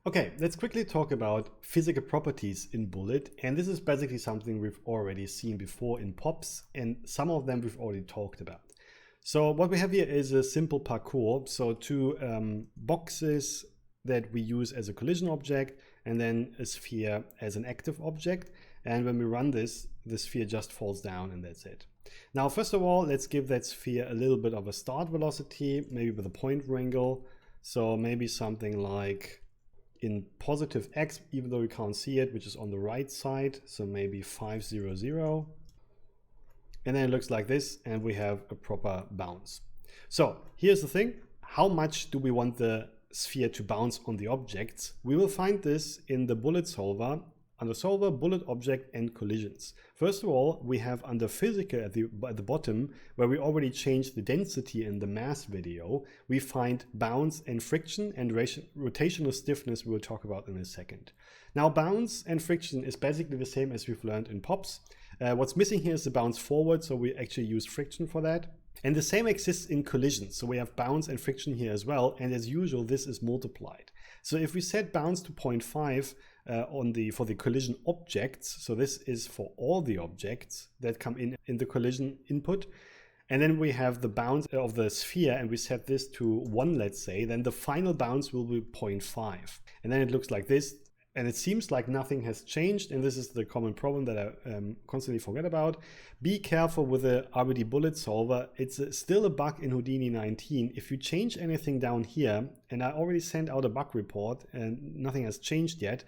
Okay, let's quickly talk about physical properties in Bullet. And this is basically something we've already seen before in POPs, and some of them we've already talked about. So what we have here is a simple parcours. So two boxes that we use as a collision object, and then a sphere as an active object. And when we run this, the sphere just falls down and that's it. Now, first of all, let's give that sphere a little bit of a start velocity, maybe with a pointer angle. So maybe something like in positive x, even though we can't see it, which is on the right side. So maybe 500. And then it looks like this, and we have a proper bounce. So here's the thing. How much do we want the sphere to bounce on the objects? We will find this in the bullet solver, under solver, bullet object, and collisions. First of all, we have under physical at the bottom, where we already changed the density in the mass video, we find bounce and friction and rotational stiffness we will talk about in a second. Now, bounce and friction is basically the same as we've learned in POPs. What's missing here is the bounce forward, so we actually use friction for that. And the same exists in collisions, so we have bounce and friction here as well, and as usual this is multiplied. So if we set bounce to 0.5 for the collision objects, so this is for all the objects that come in the collision input, and then we have the bounce of the sphere and we set this to 1, let's say, then the final bounce will be 0.5. And then it looks like this. And it seems like nothing has changed, and this is the common problem that I constantly forget about. Be careful with the RBD bullet solver. It's still a bug in Houdini 19. If you change anything down here, and I already sent out a bug report and nothing has changed yet.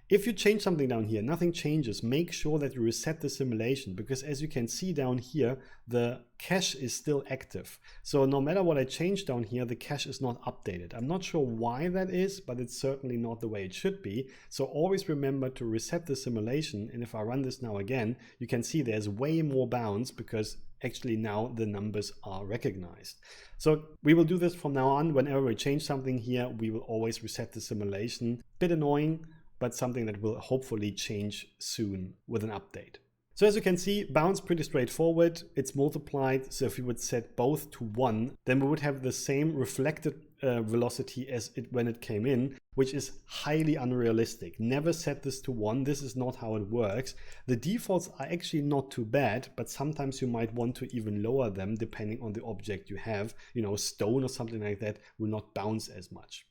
If you change something down here, nothing changes, make sure that you reset the simulation, because as you can see down here, the cache is still active. So no matter what I change down here, the cache is not updated. I'm not sure why that is, but it's certainly not the way it should be. So always remember to reset the simulation. And if I run this now again, you can see there's way more bounce because actually now the numbers are recognized. So we will do this from now on. Whenever we change something here, we will always reset the simulation. Bit annoying, but something that will hopefully change soon with an update. So as you can see, bounce pretty straightforward. It's multiplied. So if we would set both to 1, then we would have the same reflected velocity as when it came in, which is highly unrealistic. Never set this to 1. This is not how it works. The defaults are actually not too bad, but sometimes you might want to even lower them depending on the object you have. You know, stone or something like that will not bounce as much.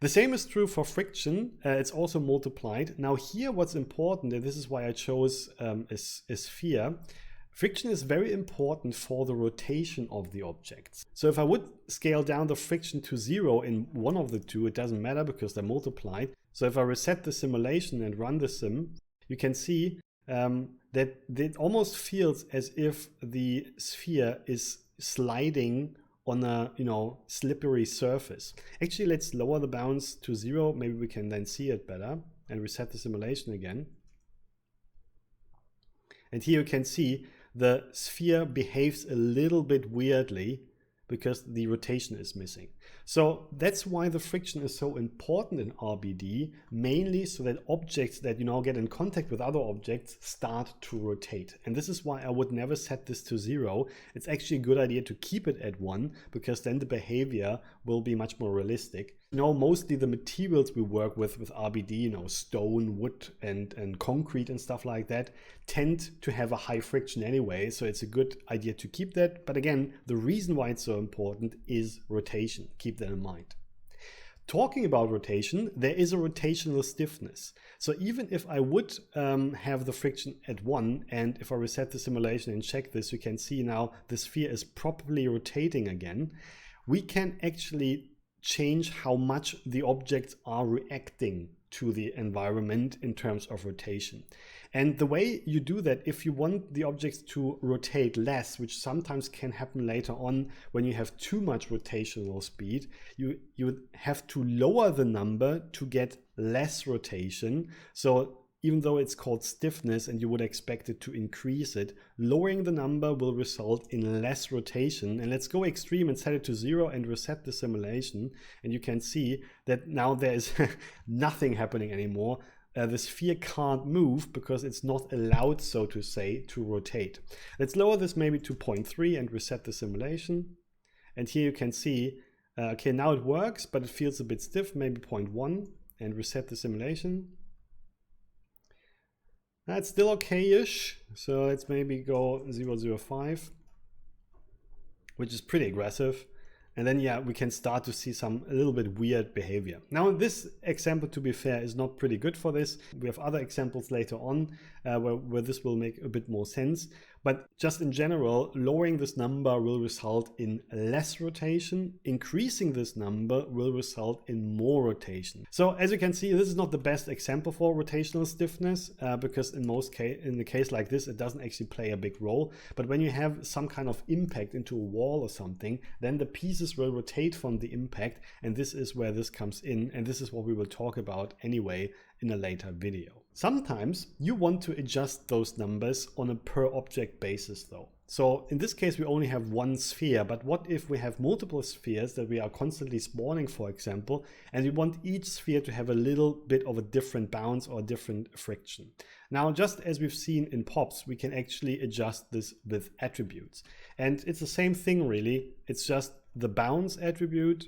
The same is true for friction. It's also multiplied. Now here what's important, and this is why I chose a sphere, friction is very important for the rotation of the objects. So if I would scale down the friction to 0 in one of the two, it doesn't matter because they're multiplied. So if I reset the simulation and run the sim, you can see that it almost feels as if the sphere is sliding on a slippery surface. Actually, let's lower the bounce to 0. Maybe we can then see it better and reset the simulation again. And here you can see the sphere behaves a little bit weirdly because the rotation is missing. So that's why the friction is so important in RBD, mainly so that objects that get in contact with other objects start to rotate. And this is why I would never set this to 0. It's actually a good idea to keep it at 1, because then the behavior will be much more realistic. Mostly the materials we work with RBD, stone, wood, and concrete and stuff like that, tend to have a high friction anyway. So it's a good idea to keep that. But again, the reason why it's so important is rotation. Keep that in mind. Talking about rotation, there is a rotational stiffness. So even if I would have the friction at 1, and if I reset the simulation and check this, you can see now the sphere is properly rotating again. We can actually change how much the objects are reacting to the environment in terms of rotation. And the way you do that, if you want the objects to rotate less, which sometimes can happen later on when you have too much rotational speed, you would have to lower the number to get less rotation. So even though it's called stiffness and you would expect it to increase it, lowering the number will result in less rotation. And let's go extreme and set it to 0 and reset the simulation. And you can see that now there is nothing happening anymore. The sphere can't move because it's not allowed, so to say, to rotate. Let's lower this maybe to 0.3 and reset the simulation. And here you can see, okay, now it works, but it feels a bit stiff, maybe 0.1. and reset the simulation. That's still okay-ish. So let's maybe go 0.05, which is pretty aggressive. And then, yeah, we can start to see a little bit weird behavior. Now, this example, to be fair, is not pretty good for this. We have other examples later on where this will make a bit more sense. But just in general, lowering this number will result in less rotation. Increasing this number will result in more rotation. So as you can see, this is not the best example for rotational stiffness because in the case like this, it doesn't actually play a big role. But when you have some kind of impact into a wall or something, then the pieces will rotate from the impact. And this is where this comes in. And this is what we will talk about anyway in a later video. Sometimes you want to adjust those numbers on a per object basis though. So in this case, we only have one sphere, but what if we have multiple spheres that we are constantly spawning, for example, and we want each sphere to have a little bit of a different bounce or different friction. Now, just as we've seen in POPs, we can actually adjust this with attributes. And it's the same thing really. It's just the bounce attribute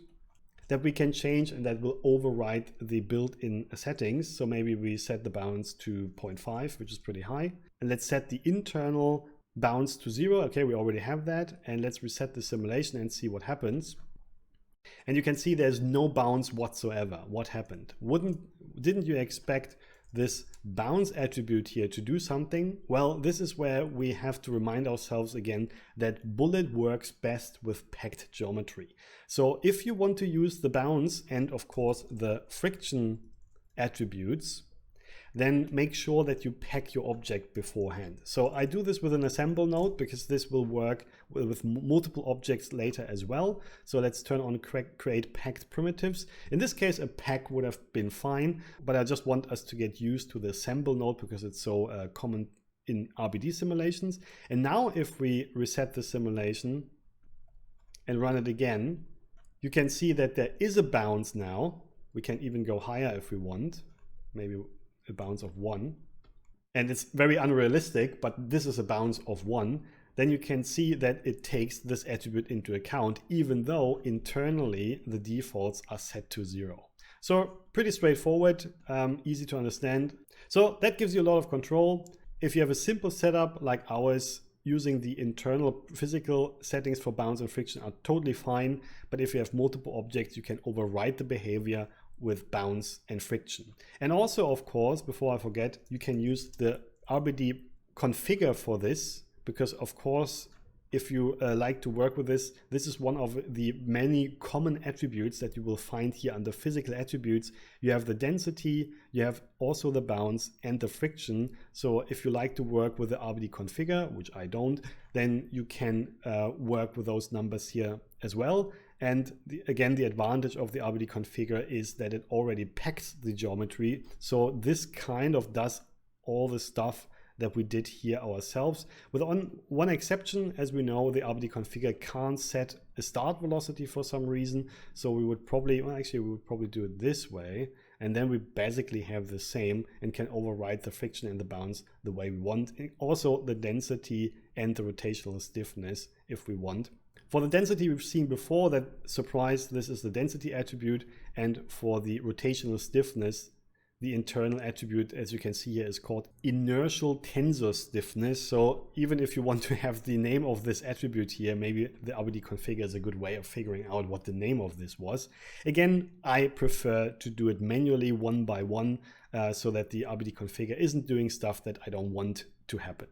that we can change, and that will override the built-in settings. So maybe we set the bounce to 0.5, which is pretty high. And let's set the internal bounce to 0. Okay, we already have that. And let's reset the simulation and see what happens. And you can see there's no bounce whatsoever. What happened? Didn't you expect this bounce attribute here to do something? Well, this is where we have to remind ourselves again that Bullet works best with packed geometry. So if you want to use the bounce and of course the friction attributes, then make sure that you pack your object beforehand. So I do this with an assemble node because this will work with multiple objects later as well. So let's turn on create packed primitives. In this case, a pack would have been fine, but I just want us to get used to the assemble node because it's so common in RBD simulations. And now if we reset the simulation and run it again, you can see that there is a bounce now. We can even go higher if we want, maybe a bounce of 1. And it's very unrealistic, but this is a bounce of 1. Then you can see that it takes this attribute into account, even though internally the defaults are set to 0. So pretty straightforward, easy to understand. So that gives you a lot of control. If you have a simple setup like ours, using the internal physical settings for bounce and friction are totally fine. But if you have multiple objects, you can override the behavior with bounce and friction. And also, of course, before I forget, you can use the RBD configure for this, because of course, if you like to work with this, this is one of the many common attributes that you will find here under physical attributes. You have the density, you have also the bounce and the friction. So if you like to work with the RBD configure, which I don't, then you can work with those numbers here as well. And again, the advantage of the RBD configure is that it already packs the geometry. So this kind of does all the stuff that we did here ourselves. With one exception, as we know, the RBD configure can't set a start velocity for some reason. So we would probably, well, actually we would probably do it this way. And then we basically have the same and can override the friction and the bounce the way we want. And also the density and the rotational stiffness if we want. For the density, we've seen before that, surprise, this is the density attribute. And for the rotational stiffness, the internal attribute, as you can see here, is called inertial tensor stiffness. So even if you want to have the name of this attribute here, maybe the RBD configure is a good way of figuring out what the name of this was. Again, I prefer to do it manually one by one so that the RBD configure isn't doing stuff that I don't want to happen.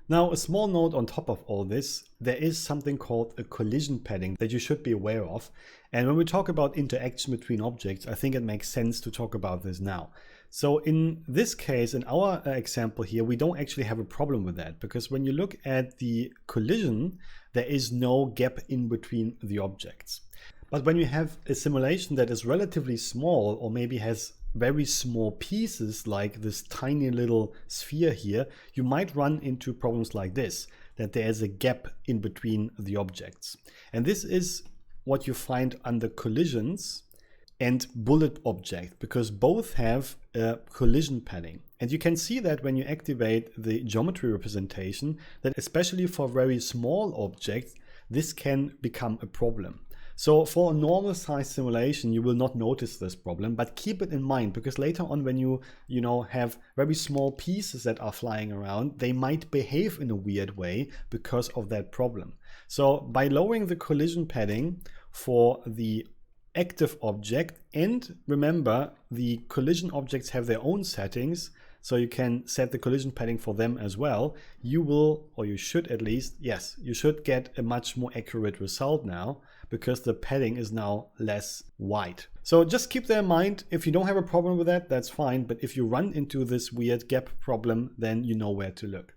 Now, a small note on top of all this, there is something called a collision padding that you should be aware of. And when we talk about interaction between objects, I think it makes sense to talk about this now. So in this case, in our example here, we don't actually have a problem with that, because when you look at the collision, there is no gap in between the objects. But when you have a simulation that is relatively small, or maybe has very small pieces like this tiny little sphere here, you might run into problems like this, that there is a gap in between the objects. And this is what you find under collisions and bullet object, because both have a collision padding. And you can see that when you activate the geometry representation, that especially for very small objects, this can become a problem. So for a normal size simulation, you will not notice this problem, but keep it in mind, because later on when you have very small pieces that are flying around, they might behave in a weird way because of that problem. So by lowering the collision padding for the active object, and remember, the collision objects have their own settings, so you can set the collision padding for them as well, you will, or you should at least, yes, you should get a much more accurate result now, because the padding is now less wide. So just keep that in mind. If you don't have a problem with that, that's fine, but if you run into this weird gap problem, then you know where to look.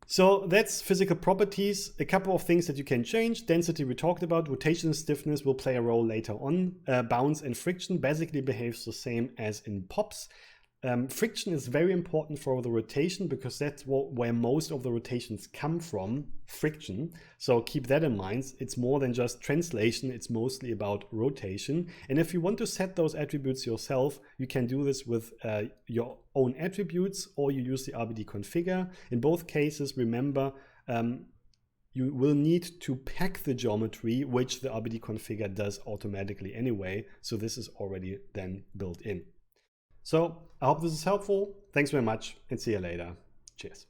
So that's physical properties. A couple of things that you can change. Density we talked about. Rotation and stiffness will play a role later on. Bounce and friction basically behaves the same as in POPs. Friction is very important for the rotation, because that's where most of the rotations come from, friction. So keep that in mind. It's more than just translation, it's mostly about rotation. And if you want to set those attributes yourself, you can do this with your own attributes, or you use the RBD configure. In both cases, remember, you will need to pack the geometry, which the RBD configure does automatically anyway. So this is already then built in. So I hope this is helpful. Thanks very much, and see you later. Cheers.